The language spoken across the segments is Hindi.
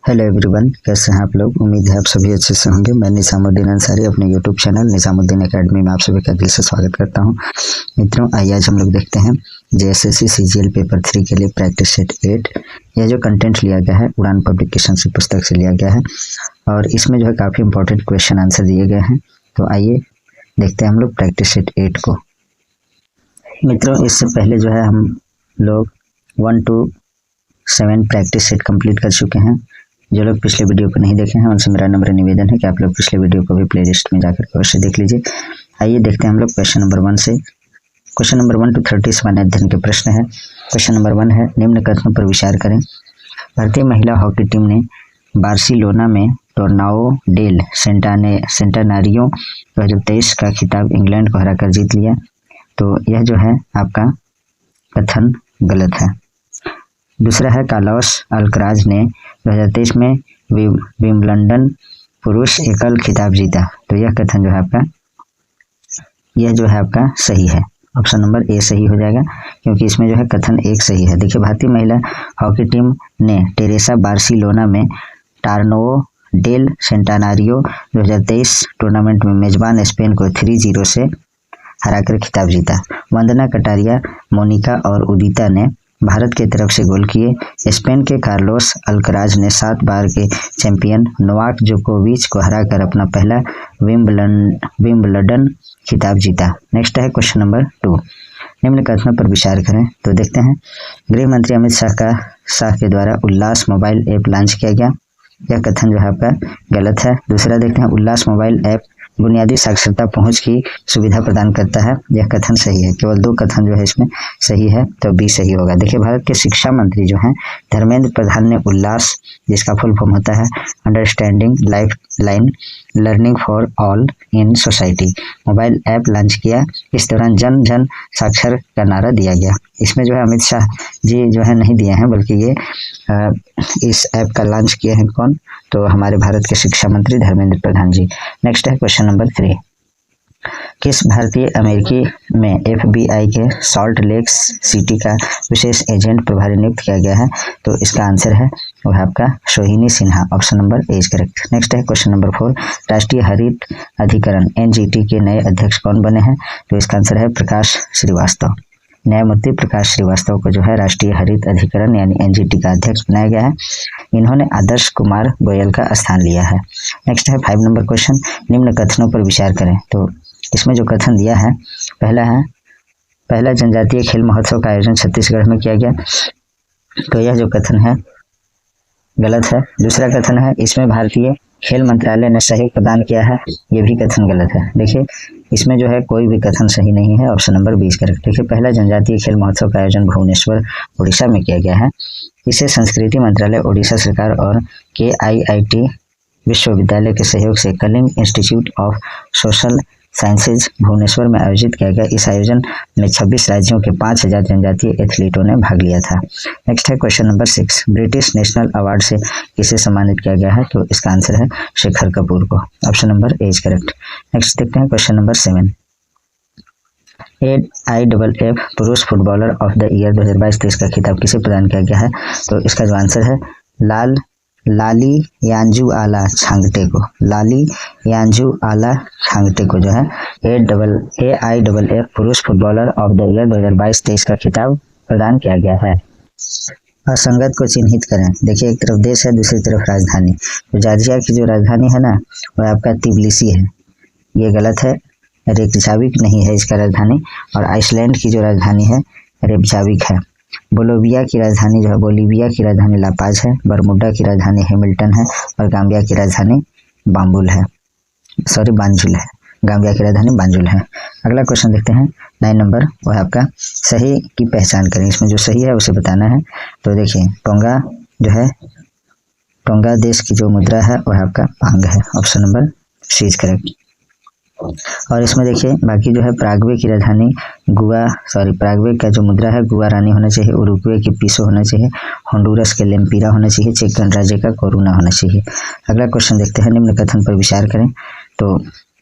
हेलो एवरीवन, कैसे हैं आप लोग। उम्मीद है आप सभी अच्छे से होंगे। मैं निजामुद्दीन अंसारी अपने यूट्यूब चैनल निजामुद्दीन एकेडमी में आप सभी का दिल से स्वागत करता हूं। मित्रों, आइए आज हम लोग देखते हैं जेएसएससी सीजीएल पेपर 3 के लिए प्रैक्टिस सेट 8। यह जो कंटेंट लिया गया है उड़ान पब्लिकेशन से पुस्तक से लिया गया है और इसमें जो है काफ़ी इंपॉर्टेंट क्वेश्चन आंसर दिए गए हैं। तो आइए देखते हैं हम लोग प्रैक्टिस सेट 8 को। मित्रों, इससे पहले जो है हम लोग 1 to 7 प्रैक्टिस सेट कंप्लीट कर चुके हैं। जो लोग पिछले वीडियो को नहीं देखे हैं उनसे मेरा नम्र निवेदन है कि आप लोग पिछले वीडियो को भी प्लेलिस्ट में जाकर के अवश्य देख लीजिए। आइए देखते हैं हम लोग क्वेश्चन नंबर 1 से। क्वेश्चन नंबर 1 to 30 सामान्य अध्ययन के प्रश्न है। क्वेश्चन नंबर 1 है, निम्न कथनों पर विचार करें। भारतीय महिला हॉकी टीम ने बार्सिलोना में टोर्नाओ डेल सेंटेनारियो 2023 का खिताब इंग्लैंड को हराकर जीत लिया। तो यह जो है आपका कथन गलत है। दूसरा है, कार्लोस अल्कराज ने 2023 में विंबलडन पुरुष एकल खिताब जीता। तो यह कथन जो है आपका सही है। ऑप्शन नंबर ए सही हो जाएगा क्योंकि इसमें जो है कथन एक सही है। देखिए, भारतीय महिला हॉकी टीम ने टेरेसा बार्सिलोना में टोर्नाओ डेल सेंटेनारियो 2023 टूर्नामेंट में मेजबान स्पेन को 3-0 से हराकर खिताब जीता। वंदना कटारिया, मोनिका और उदिता ने भारत की तरफ से गोल किए। स्पेन के कार्लोस अल्कराज ने 7 बार के चैंपियन नोवाक जोकोविच को हराकर अपना पहला विंबलडन खिताब जीता। नेक्स्ट है क्वेश्चन नंबर 2, निम्न कथनों पर विचार करें। तो देखते हैं, गृह मंत्री अमित शाह के द्वारा उल्लास मोबाइल ऐप लॉन्च किया गया। यह कथन जो है आपका गलत है। दूसरा देखते हैं, उल्लास मोबाइल ऐप बुनियादी साक्षरता पहुंच की सुविधा प्रदान करता है। यह कथन सही है। केवल 2 कथन जो है इसमें सही है, तो बी सही होगा। देखिए, भारत के शिक्षा मंत्री जो हैं धर्मेंद्र प्रधान ने उल्लास, जिसका फुल फॉर्म होता है understanding life line learning for all in society, mobile app launch किया। इस दौरान जन जन साक्षर का नारा दिया गया। इसमें जो है अमित शाह जी जो है नहीं दिए हैं, बल्कि ये इस ऐप का लॉन्च किए हैं कौन, तो हमारे भारत के शिक्षा मंत्री धर्मेंद्र प्रधान जी। नेक्स्ट है क्वेश्चन नंबर 3, किस भारतीय अमेरिकी में FBI के सॉल्ट लेक सिटी का विशेष एजेंट प्रभारी नियुक्त किया गया है। तो इसका आंसर है वह आपका सोहिनी Sinha. Option number A is correct. Next है क्वेश्चन नंबर 4, राष्ट्रीय हरित अधिकरण NGT के नए अध्यक्ष कौन बने हैं। तो इसका आंसर है प्रकाश श्रीवास्तव। न्यायमूर्ति प्रकाश श्रीवास्तव को जो है राष्ट्रीय हरित अधिकरण यानी NGT का अध्यक्ष बनाया गया है। इन्होंने आदर्श कुमार गोयल का स्थान लिया है। नेक्स्ट है 5 नंबर क्वेश्चन, निम्न कथनों पर विचार करें। तो इसमें जो कथन दिया है, पहला जनजातीय खेल महोत्सव का आयोजन छत्तीसगढ़ में किया गया। तो यह जो कथन है गलत है। दूसरा कथन है, इसमें भारतीय खेल मंत्रालय ने सहयोग प्रदान किया है। यह भी कथन गलत है। देखिए, इसमें जो है कोई भी कथन सही नहीं है। Option number 20 correct. देखिए, पहला जनजातीय खेल महोत्सव का आयोजन भुवनेश्वर उड़ीसा में किया गया है। इसे संस्कृति मंत्रालय, उड़ीसा सरकार और KIIT विश्वविद्यालय के सहयोग से Kalinga Institute of Social Sciences Bhubaneswar में आयोजित किया गया। इस आयोजन में 26 राज्यों के 5000 जनजातीय एथलीटों ने भाग लिया था। नेक्स्ट है question number 6, British national award से किसे सम्मानित किया गया है। तो इसका आंसर है शेखर कपूर को। Option number A is correct. Next देखते हैं क्वेश्चन नंबर 7, AIFF पुरुष फुटबॉलर ऑफ द ईयर 2022-23 का खिताब किसे प्रदान किया गया है। तो इसका जो आंसर है लाली यांजू आला छांगटे को। लाली यांजू आला छांगटे को जो है AIFF पुरुष फुटबॉलर ऑफ द ईयर 2022-23 का खिताब प्रदान किया गया है। असंगत को चिन्हित करें। देखिए, एक तरफ देश है, दूसरी तरफ राजधानी। तो जॉर्जिया की जो राजधानी है ना, वह आपका तिबिलिसी है। ये गलत है। रेकजाविक नहीं है इसका राजधानी। और आइसलैंड की जो राजधानी है रेकजाविक है। बोलिविया की राजधानी लापाज है। बरमुडा की राजधानी हैमिल्टन है और गाम्बिया की राजधानी बांजुल है। गाम्बिया की राजधानी बांजुल है। अगला क्वेश्चन देखते हैं 9 नंबर, वह आपका सही की पहचान करें। इसमें जो सही है उसे बताना है। तो देखिए, टोंगा देश की जो मुद्रा है वह आपका पांग है। Option number C is correct. और इसमें देखिए बाकी जो है प्रागवे की राजधानी प्रागवे का जो मुद्रा है गुआरानी होना चाहिए। उरुग्वे की पीसो होना चाहिए। होंडुरस के लेम्पीरा होना चाहिए। चेक गणराज्य का कोरोना होना चाहिए। अगला क्वेश्चन देखते हैं, निम्न कथन पर विचार करें। तो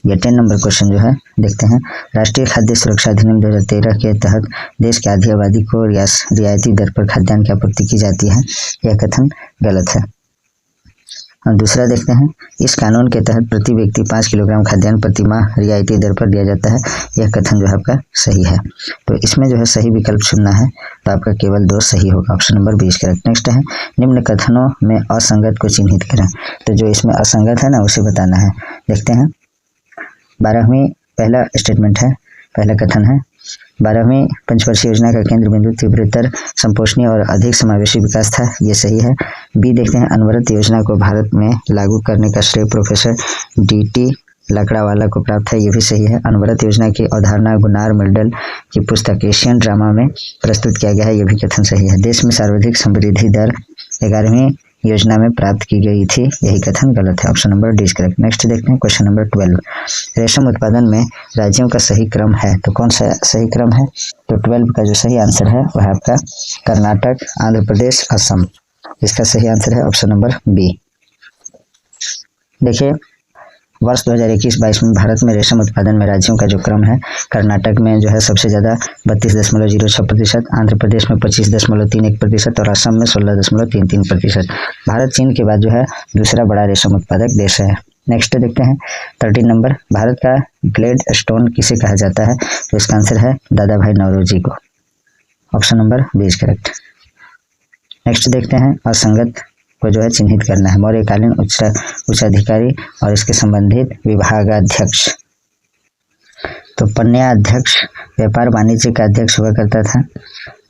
ये 10 नंबर क्वेश्चन जो है देखते हैं, राष्ट्रीय खाद्य सुरक्षा अधिनियम 2013 के तहत देश की आधी आबादी को रियायती दर पर खाद्यान्न की आपूर्ति की जाती है। यह कथन गलत है। दूसरा देखते हैं, इस कानून के तहत प्रति व्यक्ति 5 किलोग्राम खाद्यान्न प्रति माह रियायती दर पर दिया जाता है। यह कथन जो है आपका सही है। तो इसमें जो है सही विकल्प चुनना है, तो आपका केवल 2 सही होगा। Option number 20 correct. नेक्स्ट है, निम्न कथनों में असंगत को चिन्हित करें। तो जो इसमें असंगत है ना उसे बताना है। देखते हैं, 12वीं पहला स्टेटमेंट है, पहला कथन है, 12वीं पंचवर्षीय योजना का केंद्र बिंदु तीव्रतर संपोषणीय और अधिक समावेशी विकास था। ये सही है। बी देखते हैं, अनवरत योजना को भारत में लागू करने का श्रेय प्रोफेसर DT लकड़ावाला को प्राप्त है। ये भी सही है। अनवरत योजना की अवधारणा गुनार मिल्टन की पुस्तक एशियन ड्रामा में प्रस्तुत किया गया है। ये भी कथन सही है। देश में सर्वाधिक समृद्धि दर 11वीं योजना में प्राप्त की गई थी। यही कथन गलत है। Option number D correct. Next देखते हैं क्वेश्चन नंबर 12, रेशम उत्पादन में राज्यों का सही क्रम है। तो कौन सा सही क्रम है? तो 12 का जो सही आंसर है वह है आपका कर्नाटक, आंध्र प्रदेश, असम। इसका सही आंसर है ऑप्शन नंबर बी। देखिए, वर्ष 2021-22 में भारत में रेशम उत्पादन में राज्यों का जो क्रम है, कर्नाटक में जो है सबसे ज़्यादा 32.06%, आंध्र प्रदेश में 25.31% और असम में 16.33%। भारत चीन के बाद जो है दूसरा बड़ा रेशम उत्पादक देश है। नेक्स्ट देखते हैं 13 नंबर, भारत का ग्लेड स्टोन किसे कहा जाता है? तो इसका आंसर है दादा भाई नौरोजी को। Option number 20 correct. नेक्स्ट देखते हैं, असंगत को जो है चिन्हित करना है। मौर्यकालीन उच्चाधिकारी और इसके संबंधित विभागाध्यक्ष। तो पन्या अध्यक्ष व्यापार वाणिज्य का अध्यक्ष हुआ करता था,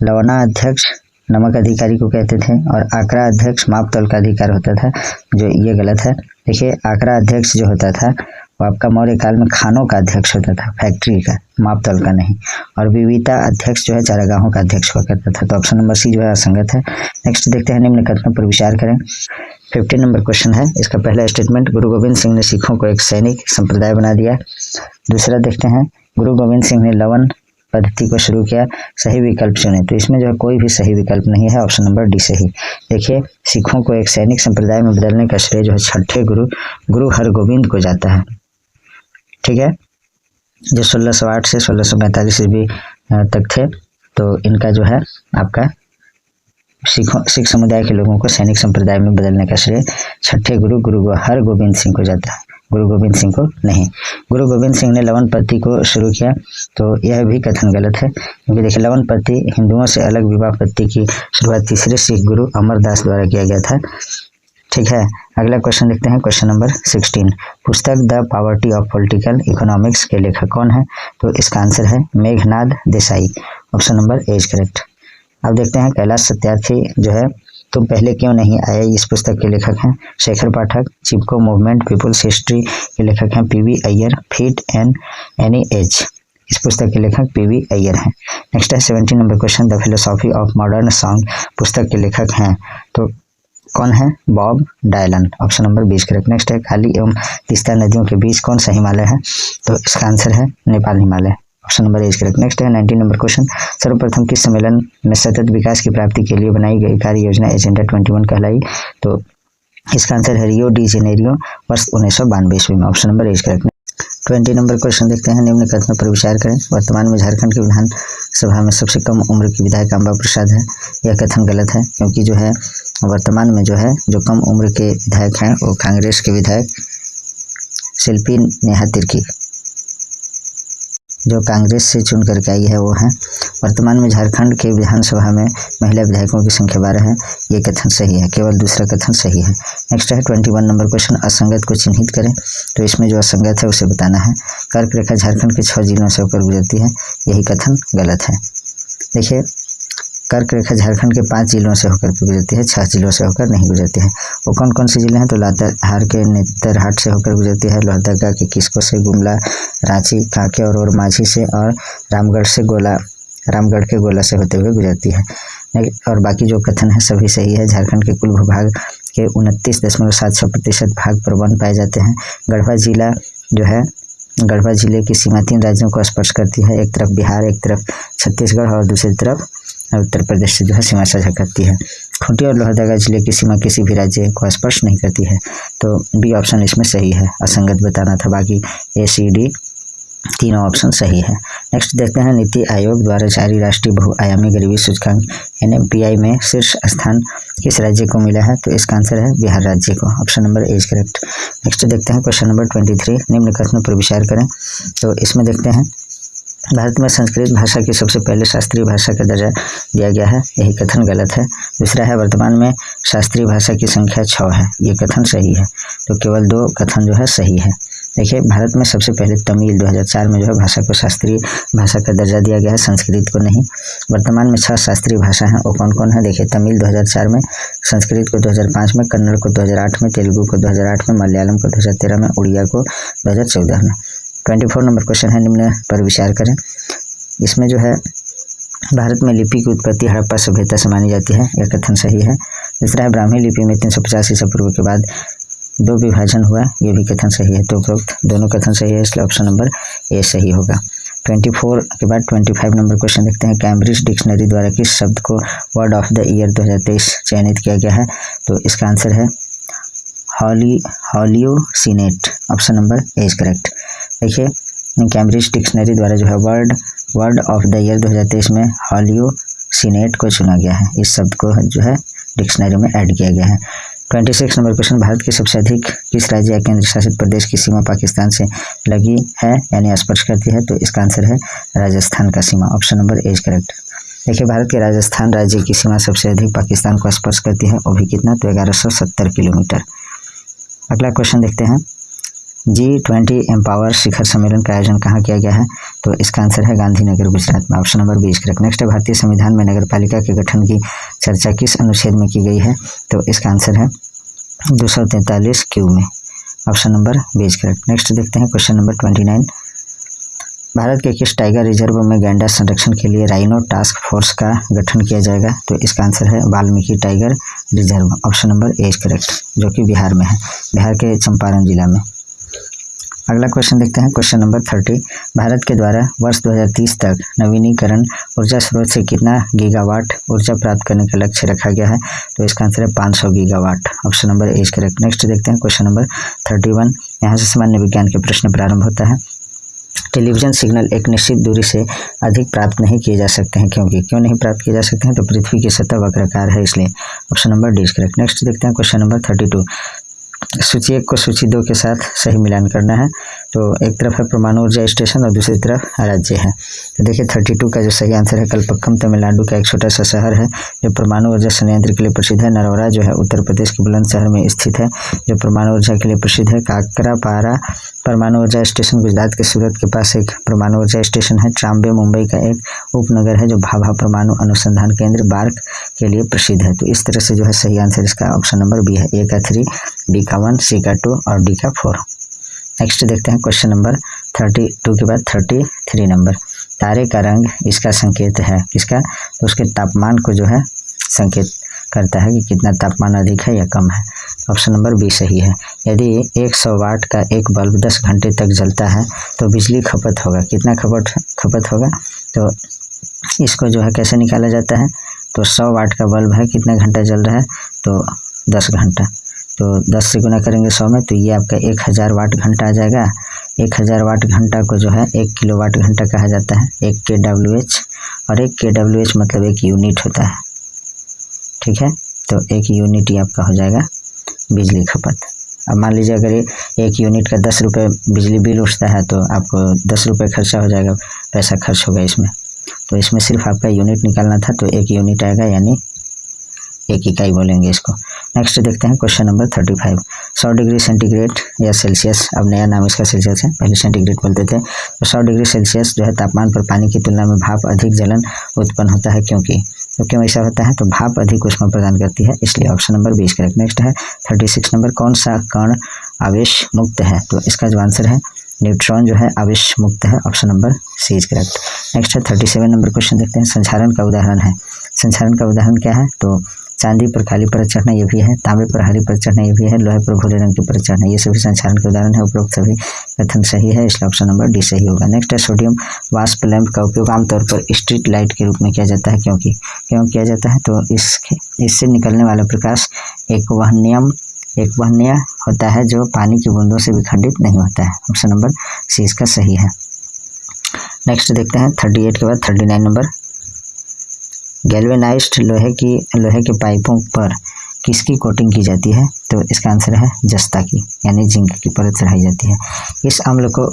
लवना अध्यक्ष नमक अधिकारी को कहते थे, और आकरा अध्यक्ष माप तौल का अधिकार होता था, जो ये गलत है। देखिए, आकरा अध्यक्ष जो होता था वो आपका मौर्य काल में खानों का अध्यक्ष होता था, फैक्ट्री का, माप तौल का नहीं। और विविता अध्यक्ष जो है चारागाहों का अध्यक्ष हुआ करता था। तो ऑप्शन नंबर सी जो है असंगत है। नेक्स्ट देखते हैं, निम्न कथनों पर विचार करें। 15 नंबर क्वेश्चन है, इसका पहला स्टेटमेंट, गुरु गोविंद सिंह ने सिखों को एक सैनिक संप्रदाय बना दिया। दूसरा देखते हैं, गुरु गोविंद सिंह ने लवन पद्धति को शुरू किया। सही विकल्प चुने। तो इसमें जो है कोई भी सही विकल्प नहीं है। ऑप्शन नंबर डी सही। देखिए, सिखों को एक सैनिक संप्रदाय में बदलने का श्रेय जो है छठे गुरु हरगोविंद को जाता है। ठीक है, जो 1608 से 1645 ईस्वी तक थे। तो इनका जो है आपका सिख समुदाय के लोगों को सैनिक संप्रदाय में बदलने का श्रेय छठे गुरु हरगोविंद सिंह को जाता है, गुरु गोविंद सिंह को नहीं। गुरु गोविंद सिंह ने लवन पद्धति को शुरू किया। तो यह भी कथन गलत है, क्योंकि देखिए लवन पद्धति हिंदुओं से अलग विवाह पद्धति की शुरुआत तीसरे सिख गुरु अमरदास द्वारा किया गया था। ठीक है, अगला क्वेश्चन देखते हैं, क्वेश्चन नंबर 16, पुस्तक the poverty of political economics के लेखक कौन है? तो इसका आंसर है Meghnad Desai. Option number A is correct. अब देखते हैं, कैलाश सत्यार्थी जो है तुम पहले क्यों नहीं आए, इस पुस्तक के लेखक हैं शेखर पाठक। चिपको मूवमेंट पीपुल्स हिस्ट्री के लेखक हैं PV Iyer. Fit and any as, इस पुस्तक के लेखक PV अय्यर हैं। नेक्स्ट है 17 number question, the philosophy of modern song पुस्तक के लेखक हैं तो कौन है? Bob Dylan. Option number 20 correct. Next है, काली एवं तीस्ता नदियों के बीच कौन सा हिमालय है? तो इसका आंसर है Nepal Himalaya. Option number A is correct. Next है 19 नंबर क्वेश्चन, सर्वप्रथम किस सम्मेलन में सतत विकास की प्राप्ति के लिए बनाई गई कार्य योजना एजेंडा 21 कहलाई? तो इसका आंसर है रियो डी जेनेरियो वर्ष 1992 ईस्वी में। Option number A is correct. 20 number question देखते हैं, निम्न कथनों पर विचार करें। वर्तमान में झारखंड की विधानसभा में सबसे कम उम्र की विधायक अम्बा प्रसाद है। यह कथन गलत है, क्योंकि जो है वर्तमान में जो कम उम्र के विधायक हैं वो कांग्रेस के विधायक शिल्पी नेहा तिर्की, जो कांग्रेस से चुन करके आई है वो है। वर्तमान में झारखंड के विधानसभा में महिला विधायकों की संख्या 12 है। ये कथन सही है, केवल दूसरा कथन सही है। नेक्स्ट है 21 नंबर क्वेश्चन, असंगत को चिन्हित करें। तो इसमें जो असंगत है उसे बताना है। कर्क रेखा झारखंड के 6 जिलों से होकर गुजरती है। यही कथन गलत है। देखिए, कर्क रेखा झारखंड के 5 जिलों से होकर गुजरती है, 6 जिलों से होकर नहीं गुजरती है। वो कौन कौन से जिले हैं? तो लातेहार के नेतरहाट से होकर गुजरती है, लोहरदगा के किस्को से, गुमला, रांची, कांके और माझी से, और रामगढ़ के गोला से होते हुए गुजरती है। और बाकी जो कथन है सभी सही है। झारखंड के कुल भूभाग के 29.76% भाग पर वन पाए जाते हैं। गढ़वा जिले की सीमा 3 राज्यों को स्पर्श करती है, एक तरफ बिहार, एक तरफ छत्तीसगढ़ और दूसरी तरफ उत्तर प्रदेश से जो है सीमा साझा करती है। खूंटी और लोहरदगा जिले की सीमा किसी भी राज्य को स्पर्श नहीं करती है। तो बी ऑप्शन इसमें सही है, असंगत बताना था। बाकी A, C, D तीनों ऑप्शन सही है। नेक्स्ट देखते हैं नीति आयोग द्वारा जारी राष्ट्रीय बहुआयामी गरीबी सूचकांक NFPI में शीर्ष स्थान किस राज्य को मिला है? तो इसका आंसर है बिहार राज्य को। Option number A is correct. Next देखते हैं क्वेश्चन नंबर 23, निम्न कथनों पर विचार करें। तो इसमें देखते हैं भारत में संस्कृत भाषा की सबसे पहले शास्त्रीय भाषा का दर्जा दिया गया है, यही कथन गलत है। दूसरा है वर्तमान में शास्त्रीय भाषा की संख्या 6 है, ये कथन सही है। तो केवल 2 कथन जो है सही है। देखिए भारत में सबसे पहले तमिल 2004 में जो है भाषा को शास्त्रीय भाषा का दर्जा दिया गया है, संस्कृत को नहीं। वर्तमान में 6 शास्त्रीय भाषा हैं, वो कौन कौन है? देखिए तमिल 2004 में, संस्कृत को 2005 में, कन्नड़ को 2008 में, तेलुगु को 2008 में, मलयालम को 2013 में, उड़िया को 2014 में। 24 नंबर क्वेश्चन है, निम्न पर विचार करें। इसमें जो है भारत में लिपि की उत्पत्ति हड़प्पा सभ्यता से मानी जाती है, यह कथन सही है। दूसरा है ब्राह्मी लिपि में 350 ईसा पूर्व के बाद 2 विभाजन हुआ, ये भी कथन सही है। तो उपरोक्त दोनों कथन सही है, इसलिए ऑप्शन नंबर ए सही होगा। 24 के बाद 25 नंबर क्वेश्चन देखते हैं। कैम्ब्रिज डिक्शनरी द्वारा किस शब्द को वर्ड ऑफ द ईयर 2023 चयनित किया गया है? तो इसका आंसर है हॉलियोसिनेट। Option number A is correct. देखिए कैम्ब्रिज डिक्शनरी द्वारा जो है वर्ड ऑफ द ईयर 2023 में हॉलियोसिनेट को चुना गया है, इस शब्द को जो है डिक्शनरी में ऐड किया गया है। 26 नंबर क्वेश्चन, भारत की सबसे अधिक किस राज्य या केंद्र शासित प्रदेश की सीमा पाकिस्तान से लगी है यानी स्पर्श करती है? तो इसका आंसर है राजस्थान का सीमा। Option number A is correct. देखिए भारत के राजस्थान राज्य की सीमा सबसे अधिक पाकिस्तान को स्पर्श करती है, वो भी कितना? तो 1170 किलोमीटर। अगला क्वेश्चन देखते हैं। G20 एम्पावर शिखर सम्मेलन का आयोजन कहाँ किया गया है? तो इसका आंसर है गांधीनगर गुजरात में। Option number B is correct. Next है भारतीय संविधान में नगरपालिका के गठन की चर्चा किस अनुच्छेद में की गई है? तो इसका आंसर है 243 क्यू में। Option number B is correct. Next देखते हैं क्वेश्चन नंबर 29, भारत के किस टाइगर रिजर्व में गैंडा संरक्षण के लिए राइनो टास्क फोर्स का गठन किया जाएगा? तो इसका आंसर है Valmiki tiger reserve. Option number A is correct, जो कि बिहार में है, बिहार के चंपारण जिला में। अगला क्वेश्चन देखते हैं क्वेश्चन नंबर 30, भारत के द्वारा वर्ष 2030 तक नवीनीकरण ऊर्जा स्रोत से कितना गीगावाट ऊर्जा प्राप्त करने का लक्ष्य रखा गया है? तो इसका आंसर है 500 gigawatt. Option number A is correct. Next देखते हैं क्वेश्चन नंबर 31, यहाँ से सामान्य विज्ञान के प्रश्न प्रारंभ होता है। टेलीविजन सिग्नल एक निश्चित दूरी से अधिक प्राप्त नहीं किए जा सकते हैं, क्यों नहीं प्राप्त किए जा सकते हैं? तो पृथ्वी की सतह वक्राकार है, इसलिए। Option number D is correct. Next देखते हैं क्वेश्चन नंबर 32, सूची 1 को सूची 2 के साथ सही मिलान करना है। तो एक तरफ है परमाणु ऊर्जा स्टेशन और दूसरी तरफ राज्य है। तो देखिए 32 का जो सही आंसर है कलपक्कम तमिलनाडु का एक छोटा सा शहर है जो परमाणु ऊर्जा संयंत्र के लिए प्रसिद्ध है। नरौरा जो है उत्तर प्रदेश के बुलंदशहर में स्थित है जो परमाणु ऊर्जा के लिए प्रसिद्ध है। काकरापारा परमाणु ऊर्जा स्टेशन गुजरात के सूरत के पास एक परमाणु ऊर्जा स्टेशन है। ट्राम्बे मुंबई का एक उपनगर है जो भाभा परमाणु अनुसंधान केंद्र बार्क के लिए प्रसिद्ध है। तो इस तरह से जो है सही आंसर इसका ऑप्शन नंबर बी है। ए का 3, बी का 1, सी का 2 और डी का 4। नेक्स्ट देखते हैं क्वेश्चन नंबर 32 के बाद 33 नंबर, तारे का रंग इसका संकेत है किसका? तो उसके तापमान को जो है संकेत करता है कि कितना तापमान अधिक है या कम है। ऑप्शन नंबर बी सही है। यदि 100 वाट का एक बल्ब 10 घंटे तक जलता है तो बिजली खपत होगा, कितना खपत होगा? तो इसको जो है कैसे निकाला जाता है? तो 100 वाट का बल्ब है, कितना घंटा जल रहा है? तो 10 घंटा। तो 10 से गुना करेंगे 100 में, तो ये आपका 1000 वाट घंटा आ जाएगा। 1000 वाट घंटा को जो है 1 किलोवाट घंटा कहा जाता है, 1 kWh, और 1 kWh मतलब 1 यूनिट होता है, ठीक है। तो 1 यूनिट ही आपका हो जाएगा बिजली खपत। अब मान लीजिए अगर 1 यूनिट का 10 रुपये बिजली बिल उठता है तो आपको 10 रुपये खर्चा हो जाएगा, पैसा खर्च होगा इसमें। तो इसमें सिर्फ आपका यूनिट निकालना था, तो 1 यूनिट आएगा, यानी 1 इकाई बोलेंगे इसको। नेक्स्ट देखते हैं क्वेश्चन नंबर 35, 100 डिग्री सेंटीग्रेड या सेल्सियस, अब नया नाम इसका सेल्सियस है, पहले सेंटीग्रेड बोलते थे। तो 100 डिग्री सेल्सियस जो है तापमान पर पानी की तुलना में भाप अधिक जलन उत्पन्न होता है, क्योंकि तो क्यों ऐसा होता है? तो भाप अधिक ऊष्मा प्रदान करती है, इसलिए ऑप्शन नंबर 20 करेक्ट। नेक्स्ट है 36 नंबर, कौन सा कण आवेश मुक्त है? तो इसका जो आंसर है न्यूट्रॉन जो है आवेश मुक्त है, option number C is correct. Next है 37 नंबर क्वेश्चन देखते हैं, संचारण का उदाहरण है। संचारण का उदाहरण क्या है? तो चांदी पर काली परत चढ़ना ये भी है, तांबे पर हरी परत चढ़ना ये भी है, लोहे पर भूरे रंग की परत चढ़ना, ये सभी संचारण के उदाहरण है। उपरोक्त सभी कथन सही है, इसलिए ऑप्शन नंबर डी सही होगा। नेक्स्ट है सोडियम वाष्प लैंप का उपयोग आमतौर पर स्ट्रीट लाइट के रूप में किया जाता है, क्यों किया जाता है? तो इससे निकलने वाला प्रकाश एक वहनीय होता है जो पानी की बूंदों से विखंडित नहीं होता है। ऑप्शन नंबर सी इसका सही है। नेक्स्ट देखते हैं 38 के बाद 39 नंबर, गैल्वेनाइज्ड लोहे के पाइपों पर किसकी कोटिंग की जाती है? तो इसका आंसर है जस्ता की, यानी जिंक की परत चढ़ाई जाती है। इस अम्ल को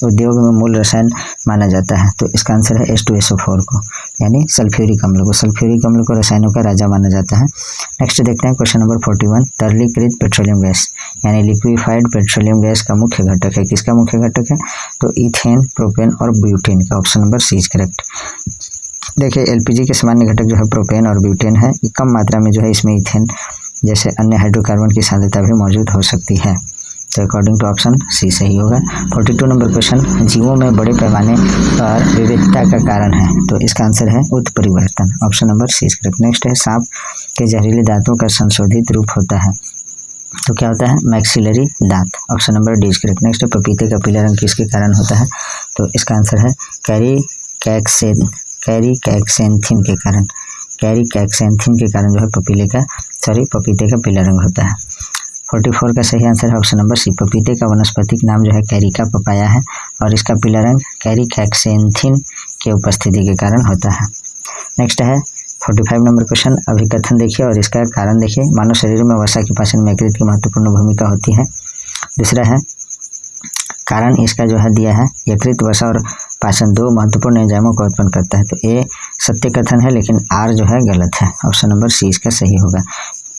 उद्योग में मूल रसायन माना जाता है, तो इसका आंसर है H2SO4 को, यानी सल्फ्यूरिक अम्ल को। सल्फ्यूरिक अम्ल को रसायनों का राजा माना जाता है। नेक्स्ट देखते हैं क्वेश्चन नंबर 41, तरलीकृत पेट्रोलियम गैस यानी लिक्विफाइड पेट्रोलियम गैस का मुख्य घटक है, किसका मुख्य घटक है? तो इथेन, प्रोपेन और ब्यूटेन का। Option number C is correct. देखिए एलपीजी के सामान्य घटक जो है प्रोपेन और ब्यूटेन है, कम मात्रा में जो है इसमें इथेन जैसे अन्य हाइड्रोकार्बन की सांद्रता भी मौजूद हो सकती है, तो अकॉर्डिंग टू ऑप्शन सी सही होगा। 42 नंबर क्वेश्चन, जीवों में बड़े पैमाने पर विविधता का कारण है, तो इसका आंसर है उत्परिवर्तन। Option number C is correct. Next है सांप के जहरीले दांतों का संशोधित रूप होता है, तो क्या होता है? मैक्सिलरी दांत। Option number D is correct. Next है पपीते का पीला रंग किसके कारण होता है? तो इसका आंसर है कैरीकैक्सेंथिन के कारण। कैरीकैक्सेंथिन के कारण जो है पपीते का पीला रंग होता है। 44 का सही आंसर है ऑप्शन नंबर सी, पपीते का वनस्पतिक नाम जो है कैरिका पपाया है और इसका पीला रंग कैरीकैक्सेंथिन के उपस्थिति के कारण होता है। नेक्स्ट है 45 नंबर क्वेश्चन, अभिकथन देखिए और इसका कारण देखिए। मानव शरीर में वसा के पाचन में यकृत की महत्वपूर्ण भूमिका होती है। दूसरा है कारण इसका जो है दिया है, यकृत वसा और पाचन दो महत्वपूर्ण एंजाइमों को उत्पन्न करता है, तो ए सत्य कथन है लेकिन आर जो है गलत है। ऑप्शन नंबर सी इसका सही होगा।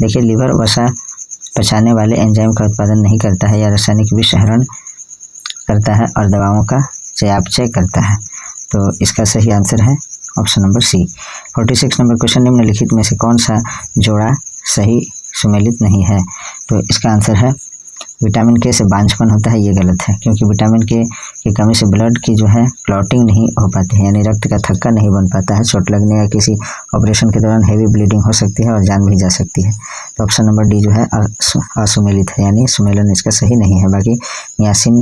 देखिए लीवर वसा पचाने वाले एंजाइम का उत्पादन नहीं करता है या रासायनिक विषहरण करता है और दवाओं का चयापचय करता है, तो इसका सही आंसर है option number C. 46 number question, निम्नलिखित में से कौन सा जोड़ा सही सुमेलित नहीं है? तो इसका आंसर है विटामिन के से बांझपन होता है, ये गलत है, क्योंकि विटामिन के की कमी से ब्लड की जो है क्लॉटिंग नहीं हो पाती है, यानी रक्त का थक्का नहीं बन पाता है। चोट लगने या किसी ऑपरेशन के दौरान हेवी ब्लीडिंग हो सकती है और जान भी जा सकती है, तो ऑप्शन नंबर डी जो है असुमेलित है, यानी सुमेलन इसका सही नहीं है। बाकी नियासिन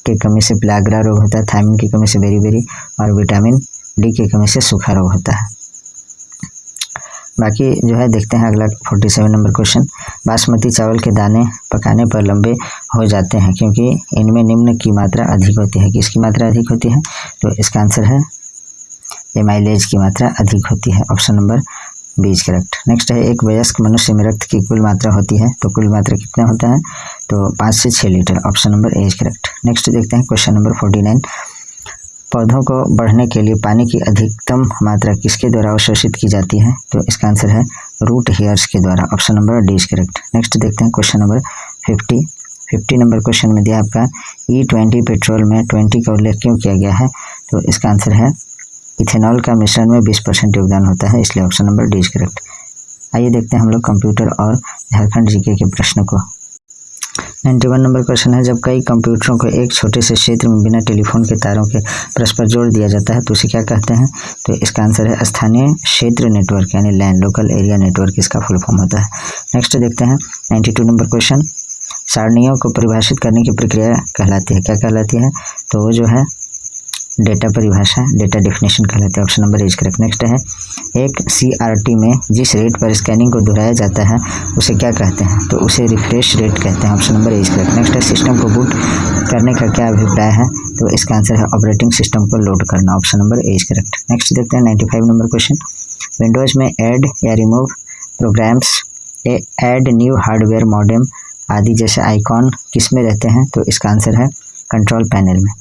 की कमी से प्लाग्रा रोग होता है, थायमिन की कमी से बेरी और विटामिन डी की कमी से सूखा रोग होता है। बाकी जो है देखते हैं अगला 47 नंबर क्वेश्चन, बासमती चावल के दाने पकाने पर लंबे हो जाते हैं क्योंकि इनमें निम्न की मात्रा अधिक होती है। किसकी मात्रा अधिक होती है? तो इसका आंसर है एमाइलेज की मात्रा अधिक होती है। Option number B is correct. Next है एक वयस्क मनुष्य में रक्त की कुल मात्रा होती है, तो कुल मात्रा कितना होता है? तो 5 से 6 litre. Option number A is correct. Next देखते हैं क्वेश्चन नंबर 49, पौधों को बढ़ने के लिए पानी की अधिकतम मात्रा किसके द्वारा अवशोषित की जाती है? तो इसका आंसर है रूट हेयर्स के द्वारा। Option number D is correct. Next देखते हैं क्वेश्चन नंबर 50 नंबर क्वेश्चन में दिया आपका E20 पेट्रोल में 20 का उल्लेख क्यों किया गया है? तो इसका आंसर है इथेनॉल का मिश्रण में 20% योगदान होता है, इसलिए option number D is correct. आइए देखते हैं हम लोग कंप्यूटर और झारखंड जीके के प्रश्न को। 91 नंबर क्वेश्चन है, जब कई कंप्यूटरों को एक छोटे से क्षेत्र में बिना टेलीफोन के तारों के परस्पर जोड़ दिया जाता है तो उसे क्या कहते हैं? तो इसका आंसर है स्थानीय क्षेत्र नेटवर्क, यानी लैन, लोकल एरिया नेटवर्क इसका फुल फॉर्म होता है। नेक्स्ट देखते हैं 92 नंबर क्वेश्चन, सारणियों को परिभाषित करने की प्रक्रिया कहलाती है, क्या कहलाती है? तो वो जो है डेटा परिभाषा, डेटा डेफिनेशन कहलाते हैं। Option number is correct. Next है एक CRT में जिस रेट पर स्कैनिंग को दोहराया जाता है उसे क्या कहते हैं? तो उसे रिफ्रेश रेट कहते हैं। Option number is correct. Next है सिस्टम को बूट करने का क्या अभिप्राय है? तो इसका आंसर है ऑपरेटिंग सिस्टम को लोड करना। Option number is correct. Next देखते हैं 95 नंबर क्वेश्चन, विंडोज में ऐड या remove programs, add new hardware modem आदि जैसे आइकॉन किस में रहते हैं? तो इसका आंसर है कंट्रोल पैनल में।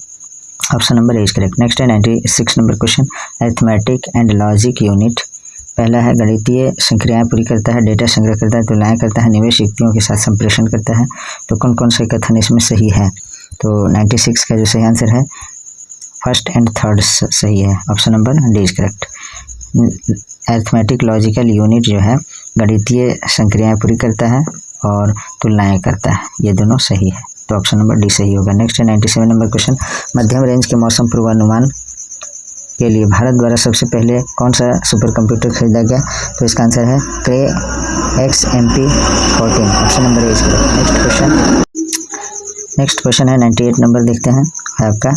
Option number is correct. Next है 96 number question, arithmetic and logic unit, पहला है गणितीय संक्रियाएं पूरी करता है, डेटा संग्रह करता है, तुलनाएं करता है, निवेश युक्तियों के साथ संप्रेषण करता है, तो कौन कौन से कथन इसमें सही है? तो 96 का जो सही आंसर है फर्स्ट एंड थर्ड सही है। Option number D is correct. Arithmetic logical unit जो है गणितीय संक्रियाएं पूरी करता है और तुलनाएं करता है, ये दोनों सही है, तो ऑप्शन नंबर डी सही होगा। नेक्स्ट है 97 नंबर क्वेश्चन, मध्यम रेंज के मौसम पूर्वानुमान के लिए भारत द्वारा सबसे पहले कौन सा सुपर कंप्यूटर खरीदा गया? तो इसका आंसर है क्रे XMP14। Option number is correct. Next question है 98 नंबर देखते हैं आपका,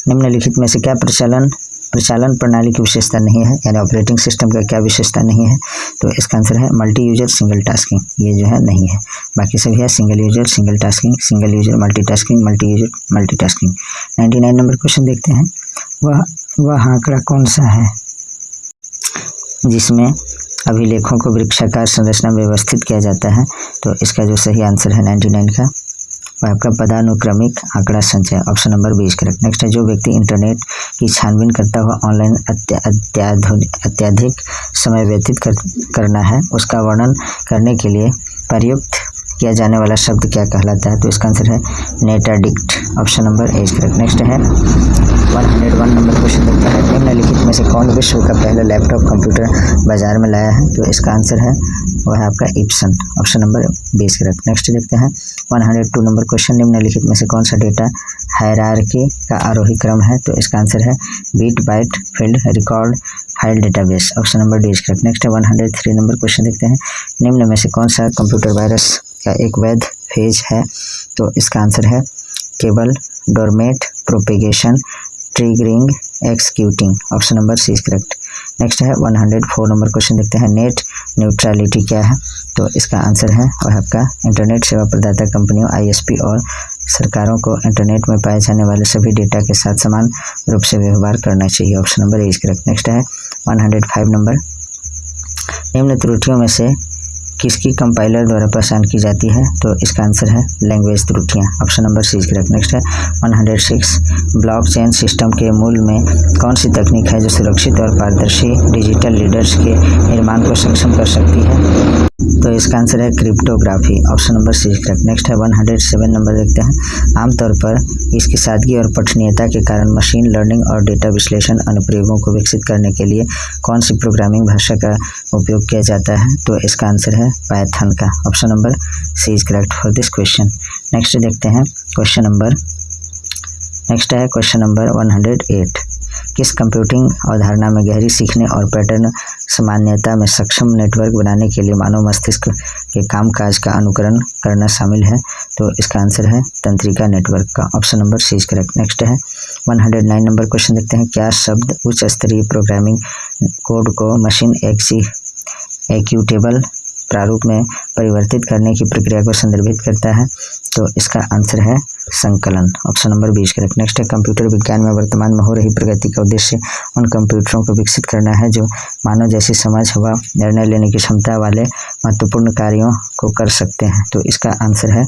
निम्नलिखित में से क्या प्रचालन प्रणाली की विशेषता नहीं है, यानी ऑपरेटिंग सिस्टम का क्या विशेषता नहीं है? तो इसका आंसर है मल्टी यूजर सिंगल टास्किंग, ये जो है नहीं है, बाकी सभी है single user single tasking, single user multitasking, multi user multitasking. 99 number question देखते हैं, वह आंकड़ा कौन सा है जिसमें अभिलेखों को वृक्षाकार संरचना में व्यवस्थित किया जाता है? तो इसका जो सही आंसर है 99 का वह आपका पदानुक्रमिक आंकड़ा संचय, ऑप्शन नंबर 20 करेक्ट। नेक्स्ट है, जो व्यक्ति इंटरनेट की छानबीन करता हुआ ऑनलाइन अत्यधिक समय व्यतीत करना है, उसका वर्णन करने के लिए प्रयुक्त किया जाने वाला शब्द क्या कहलाता है? तो इसका आंसर है net addict, option number A correct. Next है 101 नंबर क्वेश्चन देखता है, निम्नलिखित में से कौन विश्व का पहला लैपटॉप कंप्यूटर बाजार में लाया है? तो इसका आंसर है वह है आपका Ibsen, option number 20 correct. Next देखते हैं 102 नंबर क्वेश्चन, निम्नलिखित में से कौन सा डेटा हायरार्की का आरोही क्रम है? तो इसका आंसर है bit byte field record file database, option number D correct. Next है 103 नंबर क्वेश्चन देखते हैं, निम्न में से कौन सा कंप्यूटर वायरस का एक वैध फेज है? तो इसका आंसर है केबल dormant propagation triggering executing, option number C correct. Next है 104 नंबर क्वेश्चन देखते हैं, नेट न्यूट्रलिटी क्या है? तो इसका आंसर है वह आपका इंटरनेट सेवा प्रदाता कंपनियों ISP और सरकारों को इंटरनेट में पाए जाने वाले सभी डेटा के साथ समान रूप से व्यवहार करना चाहिए, option number A correct. Next है 105 नंबर, निम्न त्रुटियों में से किसकी कंपाइलर द्वारा पहचान की जाती है? तो इसका आंसर है लैंग्वेज त्रुटियाँ, option number C correct. Next है 106, ब्लॉकचेन सिस्टम के मूल में कौन सी तकनीक है जो सुरक्षित और पारदर्शी डिजिटल लीडर्स के निर्माण को सक्षम कर सकती है? तो इसका आंसर है cryptography, option number C correct. Next है 107 नंबर देखते हैं, आमतौर पर इसकी सादगी और पठनीयता के कारण मशीन लर्निंग और डेटा विश्लेषण अनुप्रयोगों को विकसित करने के लिए कौन सी प्रोग्रामिंग भाषा का उपयोग किया जाता है? तो इसका आंसर है पाइथन का, option number C is correct for this question. Next देखते हैं क्वेश्चन नंबर 108, किस कंप्यूटिंग अवधारणा में गहरी सीखने और पैटर्न सामान्यता में सक्षम नेटवर्क बनाने के लिए मानव मस्तिष्क के कामकाज का अनुकरण करना शामिल है? तो इसका आंसर है तंत्रिका नेटवर्क का, option number C is correct. Next है 109 नंबर क्वेश्चन देखते हैं, क्या शब्द उच्च स्तरीय प्रोग्रामिंग कोड को मशीन एक्जीक्यूटेबल प्रारूप में परिवर्तित करने की प्रक्रिया को संदर्भित करता है? तो इसका आंसर है संकलन, ऑप्शन नंबर 20 करेक्ट। नेक्स्ट है कंप्यूटर विज्ञान में वर्तमान में हो रही प्रगति का उद्देश्य उन कंप्यूटरों को विकसित करना है जो मानव जैसी समझ व निर्णय लेने की क्षमता वाले महत्वपूर्ण कार्यों को कर सकते हैं? तो इसका आंसर है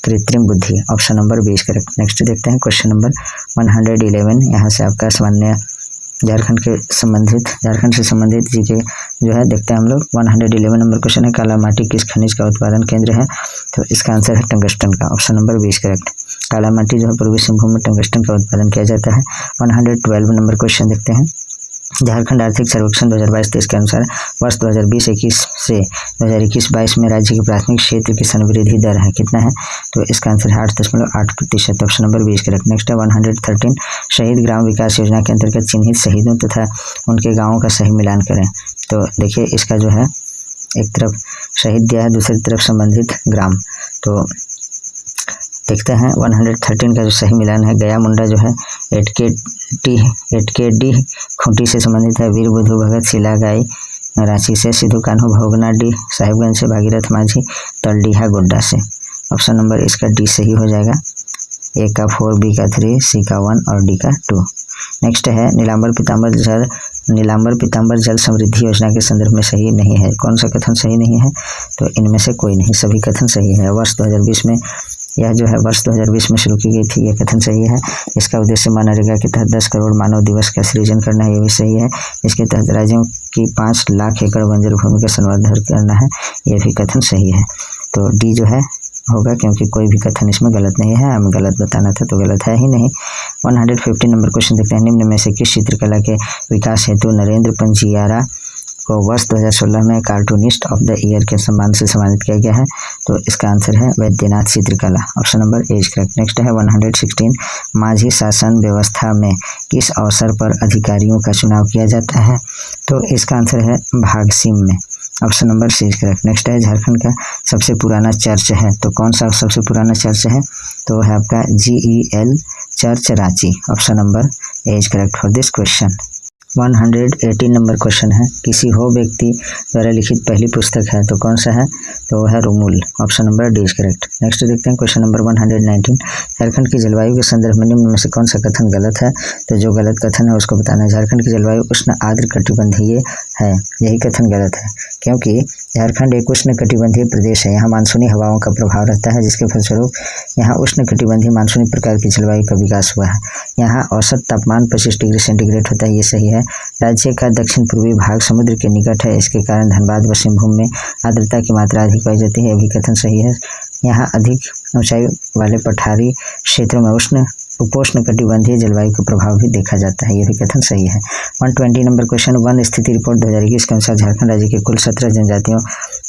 कृत्रिम बुद्धि, ऑप्शन नंबर 20 करेक्ट। नेक्स्ट देखते हैं क्वेश्चन नंबर 111, यहाँ से आपका सामान्य झारखंड से संबंधित जीके जो है देखते हैं हम लोग। 111 नंबर क्वेश्चन है, काला माटी किस खनिज का उत्पादन केंद्र है? तो इसका आंसर है टंगस्टन का, ऑप्शन नंबर 20 करेक्ट। काला माटी जो है पूर्वी सिंहभूम में टंगस्टन का उत्पादन किया जाता है। 112 नंबर क्वेश्चन देखते हैं, झारखंड आर्थिक सर्वेक्षण 2022-23 के अनुसार वर्ष 2020-21 से 2021-22 में राज्य के प्राथमिक क्षेत्र की संवृद्धि दर है कितना है? तो इसका आंसर है 8.8%, ऑप्शन नंबर 20 करेक्ट। नेक्स्ट है 113, शहीद ग्राम विकास योजना के अंतर्गत चिन्हित शहीदों तथा उनके गाँवों का सही मिलान करें। तो देखिए इसका जो है एक तरफ शहीद दिया है, दूसरी तरफ संबंधित ग्राम। तो देखते हैं 113 का जो सही मिलान है, गया मुंडा जो है एटकेडी खूंटी से संबंधित है, वीर बुधु भगत सिलागाई रांची से, सिद्धू कान्हू भोगनाडी साहिबगंज से, भागीरथ माझी तलडीहा गोड्डा से। ऑप्शन नंबर इसका डी सही हो जाएगा, ए का 4, बी का 3, सी का 1 और डी का 2। नेक्स्ट है नीलांबर पीताम्बर जल समृद्धि योजना के संदर्भ में सही नहीं है, कौन सा कथन सही नहीं है? तो इनमें से कोई नहीं, सभी कथन सही है। वर्ष 2020 में यह जो है वर्ष 2020 में शुरू की गई थी, यह कथन सही है। इसका उद्देश्य मनरेगा के तहत 10 करोड़ मानव दिवस का सृजन करना है, यह भी सही है। इसके तहत राज्यों की 5 लाख एकड़ बंजर भूमि का संवर्धन करना है, यह भी कथन सही है। तो डी जो है होगा, क्योंकि कोई भी कथन इसमें गलत नहीं है, हमें गलत बताना था तो गलत है ही नहीं। 115 नंबर क्वेश्चन देखते हैं, निम्न में से किस चित्रकला के विकास हेतु नरेंद्र पंजियारा को वर्ष 2016 में कार्टूनिस्ट ऑफ द ईयर के सम्मान से सम्मानित किया गया है? तो इसका आंसर है वैद्यनाथ चित्रकला, option number A correct. Next है 116, माझी शासन व्यवस्था में किस अवसर पर अधिकारियों का चुनाव किया जाता है? तो इसका आंसर है भागसिम में, option number C correct. Next है झारखंड का सबसे पुराना चर्च है, तो कौन सा सबसे पुराना चर्च है? तो है आपका GEL church Ranchi, option number A correct for this question. 118 number question है, किसी हो व्यक्ति द्वारा लिखित पहली पुस्तक है तो कौन सा है, तो वह है रोमुल, option number D is correct. Next देखते हैं क्वेश्चन नंबर 119, झारखंड की जलवायु के संदर्भ में निम्न में से कौन सा कथन गलत है, तो जो गलत कथन है उसको बताना है। झारखंड की जलवायु उष्ण आर्द्र कटिबंधीय है, यही कथन गलत है, क्योंकि झारखंड एक उष्ण कटिबंधीय प्रदेश है। यहाँ मानसूनी हवाओं का प्रभाव रहता है, जिसके फलस्वरूप यहाँ उष्ण कटिबंधीय मानसूनी प्रकार की जलवायु का विकास हुआ है। यहाँ औसत तापमान 25 डिग्री सेंटीग्रेड होता है, ये सही है। राज्य का दक्षिण पूर्वी भाग समुद्र के निकट है, इसके कारण धनबाद व सिंहभूम में आर्द्रता की मात्रा अधिक पाई जाती है, यह भी कथन सही है। यहाँ अधिक ऊंचाई वाले पठारी क्षेत्रों में उपोष्ण कटिबंधीय जलवायु का प्रभाव भी देखा जाता है, यह भी कथन सही है। 120 नंबर क्वेश्चन, वन स्थिति रिपोर्ट 2021 के अनुसार झारखंड राज्य के कुल 17 जनजातियों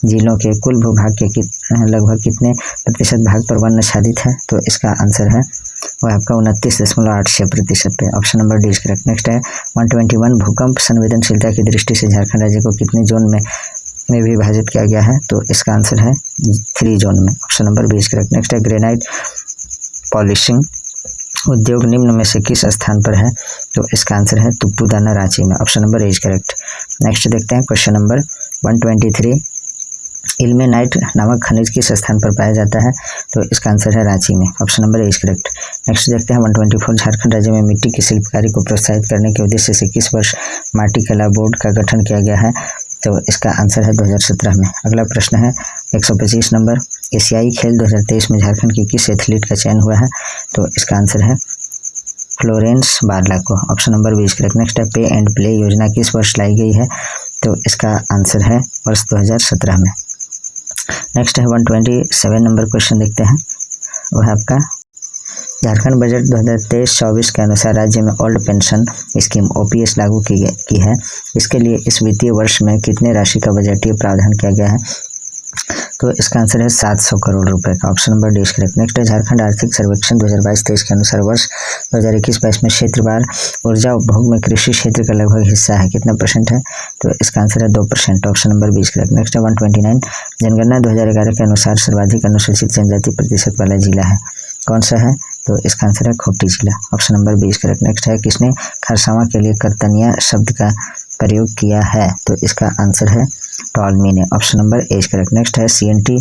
जिलों के कुल भूभाग के लगभग कितने प्रतिशत भाग पर वन आच्छादित है, तो इसका आंसर है वह आपका 29.86% पे, option number D is correct. Next है 121, भूकंप संवेदनशीलता की दृष्टि से झारखंड राज्य को कितने जोन में विभाजित किया गया है, तो इसका आंसर है 3 जोन में, option number B is correct. Next है ग्रेनाइट पॉलिशिंग उद्योग निम्न में से किस स्थान पर है, तो इसका आंसर है तुपुदाना रांची में, option number A is correct. Next देखते हैं क्वेश्चन नंबर 123, इल्मेनाइट नामक खनिज किस स्थान पर पाया जाता है, तो इसका आंसर है रांची में, option number A is correct. Next देखते हैं 124, झारखंड राज्य में मिट्टी की शिल्पकारी को प्रोत्साहित करने के उद्देश्य से किस वर्ष माटी कला बोर्ड का गठन किया गया है, तो इसका आंसर है 2017 में। अगला प्रश्न है 125 नंबर, एशियाई खेल 2023 में झारखंड की किस एथलीट का चयन हुआ है, तो इसका आंसर है फ्लोरेंस बारला को, option number B is correct. Next है पे एंड प्ले योजना किस वर्ष लाई गई है, तो इसका आंसर है वर्ष 2017 में। नेक्स्ट है 127 नंबर क्वेश्चन देखते हैं, वह आपका झारखंड बजट 2023-24 के अनुसार राज्य में ओल्ड पेंशन स्कीम OPS लागू की है। इसके लिए इस वित्तीय वर्ष में कितने राशि का बजटीय प्रावधान किया गया है, तो इसका आंसर है 700 करोड़ रुपए का, option number D is correct. Next है झारखंड आर्थिक सर्वेक्षण 2022-23 के अनुसार वर्ष 2021-22 में क्षेत्रवार ऊर्जा उपभोग में कृषि क्षेत्र का लगभग हिस्सा है, कितना % है, तो इसका आंसर है 2%, option number B is correct. Next है 129, जनगणना 2011 के अनुसार सर्वाधिक अनुसूचित जनजाति प्रतिशत वाला जिला है, कौन सा है, तो इसका आंसर है खूंटी जिला, option number B is correct. Next है किसने खरसावां के लिए कर्तनिया शब्द का प्रयोग किया है, तो इसका आंसर है टॉलमी ने, option number A is correct. Next है CNT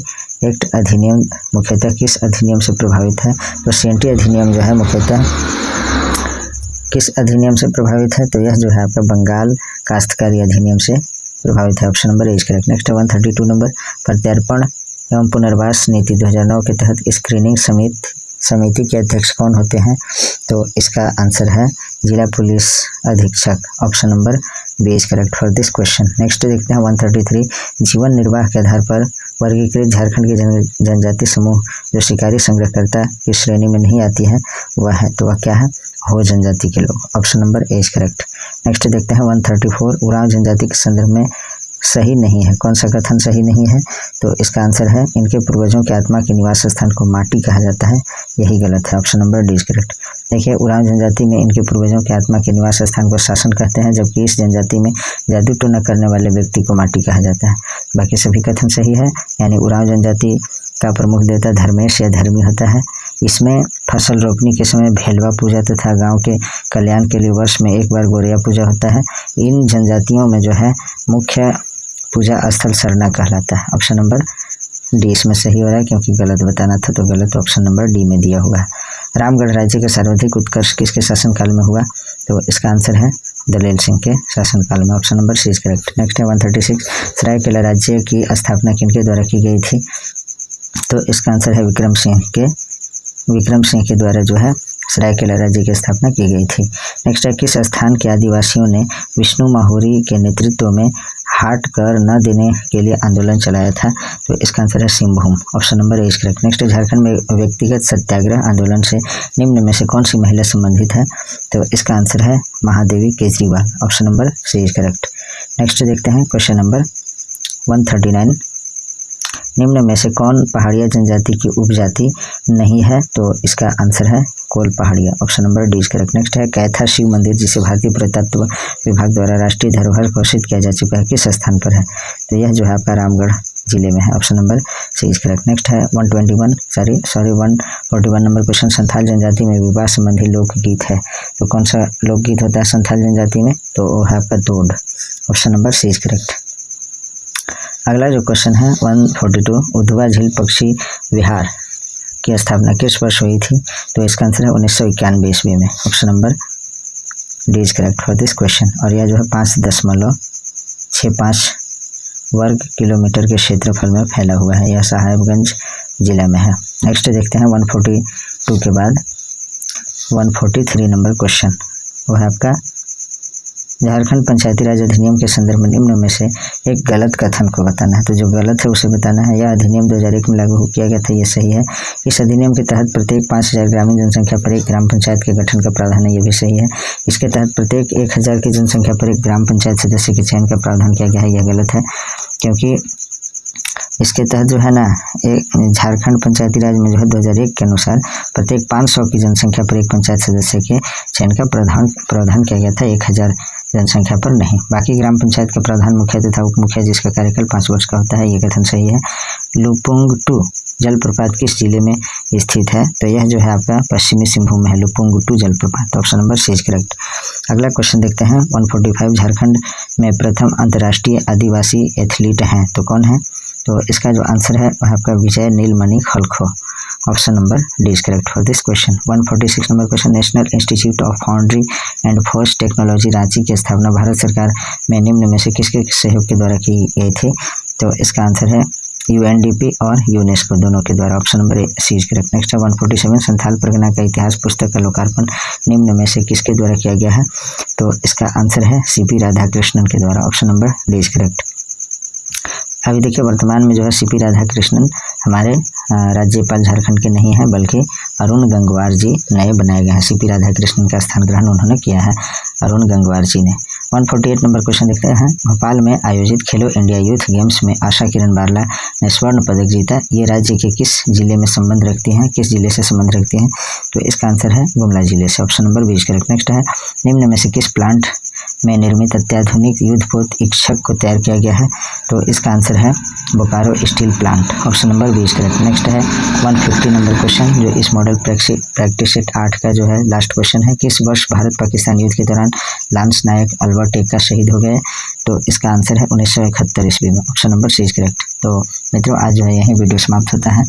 एक्ट अधिनियम मुख्यतः किस अधिनियम से प्रभावित है, तो CNT अधिनियम जो है मुख्यतः किस अधिनियम से प्रभावित है, तो यह जो है आपका बंगाल काश्तकारी अधिनियम से प्रभावित है, option number A is correct. Next है 132 नंबर, प्रत्यर्पण एवं पुनर्वास नीति 2009 के तहत स्क्रीनिंग समिति के अध्यक्ष कौन होते हैं, तो इसका आंसर है जिला पुलिस अधीक्षक, option number B is correct for this question. Next देखते हैं 133, जीवन निर्वाह के आधार पर वर्गीकृत झारखंड के जनजाति समूह जो शिकारी संग्रहकर्ता की श्रेणी में नहीं आती है वह है, तो वह क्या है, हो जनजाति के लोग, option number A is correct. Next देखते हैं 134, उरांव जनजाति के संदर्भ में सही नहीं है, कौन सा कथन सही नहीं है, तो इसका आंसर है इनके पूर्वजों के आत्मा के निवास स्थान को माटी कहा जाता है, यही गलत है, option number D is correct. देखिए उरांव जनजाति में इनके पूर्वजों के आत्मा के निवास स्थान को शासन कहते हैं, जबकि इस जनजाति में जादू टोना करने वाले व्यक्ति को माटी कहा जाता है। बाकी सभी कथन सही है, यानी उरांव जनजाति का प्रमुख देवता धर्मेश या धर्मी होता है। इसमें फसल रोपनी के समय भेलवा पूजा तथा गांव के कल्याण के लिए वर्ष में एक बार गोरिया पूजा होता है। इन जनजातियों में जो है मुख्य पूजा स्थल सरना कहलाता है, ऑप्शन नंबर डी इसमें सही हो रहा है, क्योंकि गलत बताना था तो गलत ऑप्शन नंबर डी में दिया हुआ है। रामगढ़ राज्य का सर्वाधिक उत्कर्ष किसके शासनकाल में हुआ, तो इसका आंसर है दलेल सिंह के शासनकाल में, option number C is correct. Next है 136, सरायकेला राज्य की स्थापना किनके द्वारा की गई थी, तो इसका आंसर है विक्रम सिंह के द्वारा जो है सरायकेला राज्य की स्थापना की गई थी। नेक्स्ट है किस स्थान के आदिवासियों ने विष्णु माहुरी के नेतृत्व में हाट कर न देने के लिए आंदोलन चलाया था, तो इसका आंसर है Singhbhum, option number A is correct. Next Jharkhand में व्यक्तिगत सत्याग्रह आंदोलन से निम्न में से कौन सी महिला संबंधित है, तो इसका आंसर है Mahadevi Kejriwal, option number C is correct. Next देखते हैं क्वेश्चन नंबर 139, निम्न में से कौन पहाड़िया जनजाति की उपजाति नहीं है, तो इसका आंसर है कोल पहाड़िया, option number D is correct. Next है कैथा शिव मंदिर जिसे भारतीय पुरातत्व विभाग द्वारा राष्ट्रीय धरोहर घोषित किया जा चुका है किस स्थान पर है, तो यह जो है आपका रामगढ़ जिले में है। Option number C is correct. Next है 141 नंबर क्वेश्चन, संथाल जनजाति में विवाह संबंधी लोकगीत है, तो कौन सा लोकगीत होता है संथाल जनजाति में, तो वो है आपका दोड। Option number C is correct. अगला जो क्वेश्चन है 142, उधवा झील पक्षी विहार की स्थापना किस वर्ष हुई थी, तो इसका आंसर है 1991 ईस्वी में। Option number D is correct for this question. और यह जो है 5.65 वर्ग किलोमीटर के क्षेत्रफल में फैला हुआ है, यह साहेबगंज जिला में है। नेक्स्ट देखते हैं 142 के बाद 143 नंबर क्वेश्चन, वो है आपका झारखंड पंचायती राज अधिनियम के संदर्भ में निम्न में से एक गलत कथन को बताना है, तो जो गलत है उसे बताना है। यह अधिनियम 2001 में लागू किया गया था, ये सही है। इस अधिनियम के तहत प्रत्येक 5000 ग्रामीण जनसंख्या पर एक ग्राम पंचायत के गठन का प्रावधान है, ये भी सही है। इसके तहत प्रत्येक 1000 की जनसंख्या पर एक ग्राम पंचायत सदस्य के चयन का प्रावधान किया गया है, यह गलत है, क्योंकि इसके तहत जो है ना झारखंड पंचायती राज में जो है 2001 के अनुसार प्रत्येक 500 की जनसंख्या पर एक पंचायत सदस्य के चयन का प्रावधान किया गया था, 1000 जनसंख्या पर नहीं। बाकी ग्राम पंचायत का प्रावधान मुखिया तथा उप मुखिया जिसका कार्यकाल 5 वर्ष का होता है, ये कथन सही है। लुपुंगटू जलप्रपात किस जिले में स्थित है, तो यह जो है आपका पश्चिमी सिंहभूम में है, लुपुंगटू जलप्रपात। Option number C is correct. अगला क्वेश्चन देखते हैं 145, झारखंड में प्रथम अंतर्राष्ट्रीय आदिवासी एथलीट हैं, तो कौन है, तो इसका जो आंसर है वह आपका विजय नीलमणि खलखो। Option number D is correct for this question. 146 number question, national institute of foundry and forge technology Ranchi की स्थापना भारत सरकार में निम्न में से किसके सहयोग के द्वारा की गई थी, तो इसका आंसर है UNDP और यूनेस्को दोनों के द्वारा। Option number C is correct. Next है 147, संथाल परगना का इतिहास पुस्तक का लोकार्पण निम्न में से किसके द्वारा किया गया है, तो इसका आंसर है CP राधाकृष्णन के द्वारा। Option number D is correct. अभी देखिए वर्तमान में जो है CP राधाकृष्णन हमारे राज्यपाल झारखंड के नहीं हैं, बल्कि अरुण गंगवार जी नए बनाए गए हैं। CP राधाकृष्णन का स्थान ग्रहण उन्होंने किया है, अरुण गंगवार जी ने। 148 नंबर क्वेश्चन देखते हैं, भोपाल में आयोजित खेलो इंडिया यूथ गेम्स में आशा किरण बारला ने स्वर्ण पदक जीता, ये राज्य के किस जिले में संबंध रखती हैं, किस जिले से संबंध रखती हैं, तो इसका आंसर है गुमला जिले से। Option number B is correct. Next है, निम्न में से किस प्लांट में निर्मित अत्याधुनिक युद्धपोत इक्षक को तैयार किया गया है, तो इसका आंसर है Bokaro steel plant. Option number B is correct. Next है 150 नंबर क्वेश्चन, जो इस मॉडल प्रैक्टिस सेट 8 का जो है लास्ट क्वेश्चन है, किस वर्ष भारत पाकिस्तान युद्ध के दौरान लांस नायक अल्बर्ट एक्का शहीद हो गए, तो इसका आंसर है 1971 ईस्वी में। Option number C is correct. तो मित्रों आज जो है यही वीडियो समाप्त होता है।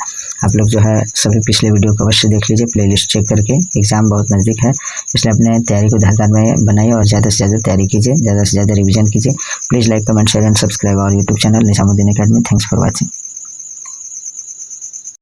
आप लोग जो है सभी पिछले वीडियो को अवश्य देख लीजिए, प्लेलिस्ट चेक करके। एग्जाम बहुत नज़दीक है, इसलिए अपने तैयारी को धारदार में बनाइए और ज़्यादा से ज़्यादा तैयारी कीजिए, ज़्यादा से ज़्यादा रिवीजन कीजिए। Please like, comment, share and subscribe और YouTube channel Nizamuddin academy. Thanks for watching.